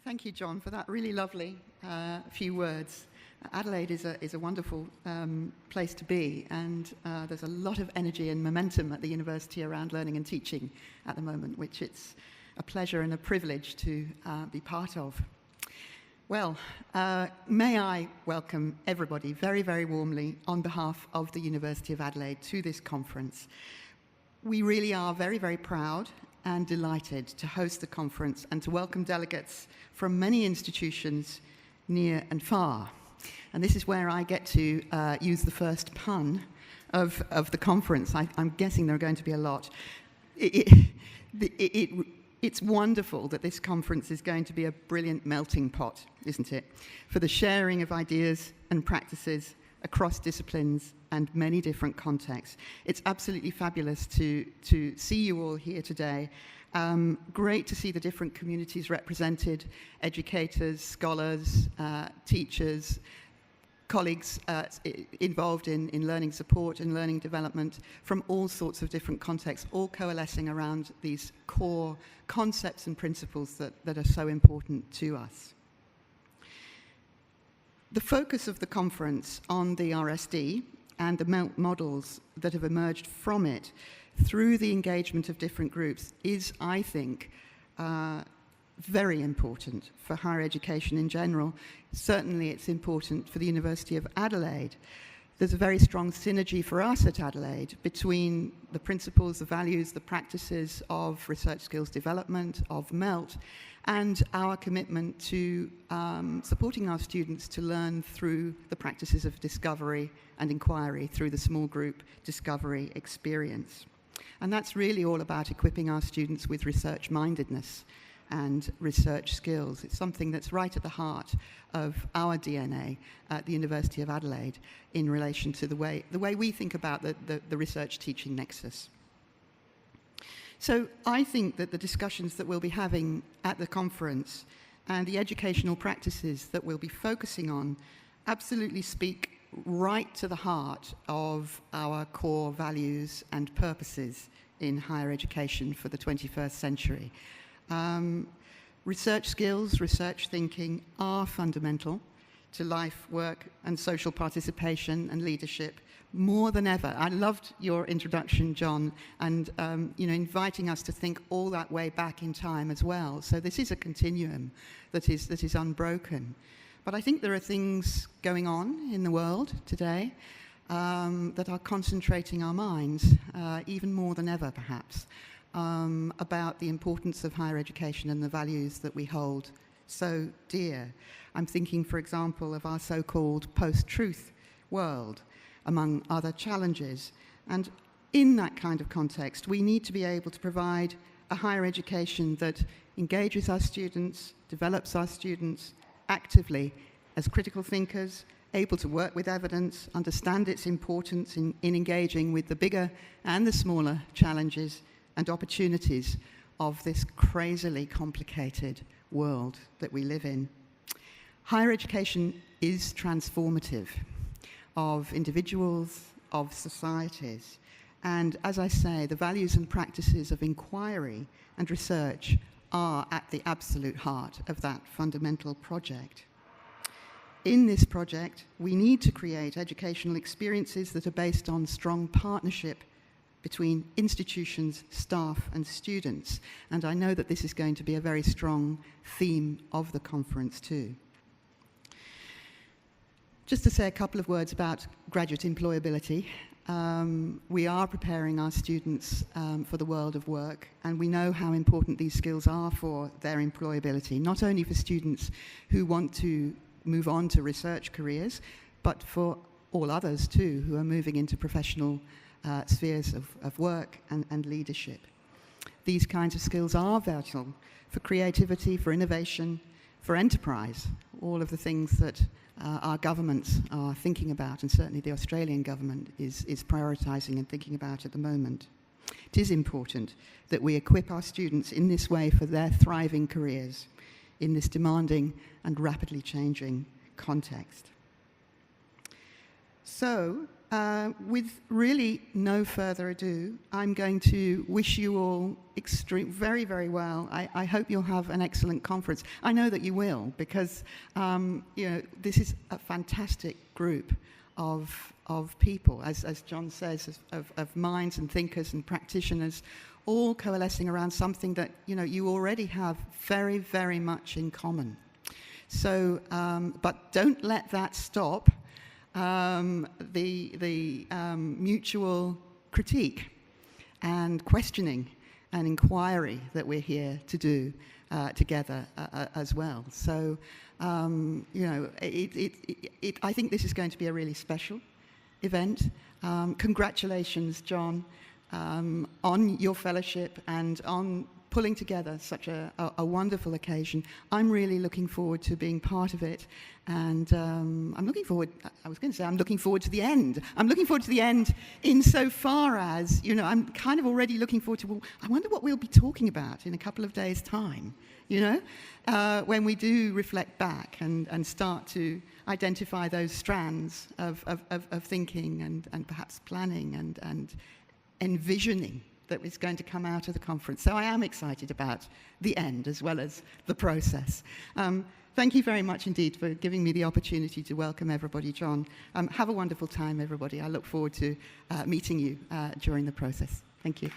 Thank you, John, for that really lovely few words. Adelaide is a wonderful place to be, and there's a lot of energy and momentum at the university around learning and teaching at the moment, which it's a pleasure and a privilege to be part of. Well, may I welcome everybody very, very warmly on behalf of the University of Adelaide to this conference. We really are very, very proud and delighted to host the conference and to welcome delegates from many institutions near and far. And this is where I get to use the first pun of the conference. I'm guessing there are going to be a lot. It's wonderful that this conference is going to be a brilliant melting pot, isn't it? For the sharing of ideas and practices across disciplines and many different contexts. It's absolutely fabulous to see you all here today. Great to see the different communities represented, educators, scholars, teachers, colleagues involved in learning support and learning development from all sorts of different contexts, all coalescing around these core concepts and principles that are so important to us. The focus of the conference on the RSD and the models that have emerged from it through the engagement of different groups is, I think, very important for higher education in general. Certainly it's important for the University of Adelaide. There's a very strong synergy for us at Adelaide between the principles, the values, the practices of research skills development, of MELT, and our commitment to supporting our students to learn through the practices of discovery and inquiry through the small group discovery experience. And that's really all about equipping our students with research mindedness and research skills. It's something that's right at the heart of our DNA at the University of Adelaide in relation to the way we think about the research teaching nexus. So I think that the discussions that we'll be having at the conference and the educational practices that we'll be focusing on absolutely speak right to the heart of our core values and purposes in higher education for the 21st century. Research skills, research thinking are fundamental to life, work, and social participation and leadership more than ever. I loved your introduction, John, and inviting us to think all that way back in time as well. So this is a continuum that is unbroken. But I think there are things going on in the world today that are concentrating our minds, even more than ever, perhaps, about the importance of higher education and the values that we hold so dear. I'm thinking, for example, of our so-called post-truth world, among other challenges. And in that kind of context, we need to be able to provide a higher education that engages our students, develops our students actively as critical thinkers, able to work with evidence, understand its importance in engaging with the bigger and the smaller challenges and opportunities of this crazily complicated world that we live in. Higher education is transformative of individuals, of societies, and as I say, the values and practices of inquiry and research are at the absolute heart of that fundamental project. In this project, we need to create educational experiences that are based on strong partnership between institutions, staff, and students. And I know that this is going to be a very strong theme of the conference too. Just to say a couple of words about graduate employability. We are preparing our students for the world of work, and we know how important these skills are for their employability, not only for students who want to move on to research careers, but for all others too, who are moving into professional spheres of work and leadership. These kinds of skills are vital for creativity, for innovation, for enterprise, all of the things that our governments are thinking about, and certainly the Australian government is prioritising and thinking about at the moment. It is important that we equip our students in this way for their thriving careers in this demanding and rapidly changing context. So, with really no further ado, I'm going to wish you all very, very well. I hope you'll have an excellent conference. I know that you will, because this is a fantastic group of people, as John says, of minds and thinkers and practitioners, all coalescing around something that you already have very, very much in common. So, but don't let that stop the mutual critique and questioning and inquiry that we're here to do together as well. So, I think this is going to be a really special event. Congratulations, John, on your fellowship and on pulling together such a wonderful occasion. I'm really looking forward to being part of it, and I'm looking forward to the end. I'm looking forward to the end insofar as, I'm kind of already looking forward to, well, I wonder what we'll be talking about in a couple of days' time, when we do reflect back and start to identify those strands of thinking and perhaps planning and envisioning that is going to come out of the conference. So I am excited about the end as well as the process. Thank you very much indeed for giving me the opportunity to welcome everybody, John. Have a wonderful time, everybody. I look forward to meeting you during the process. Thank you.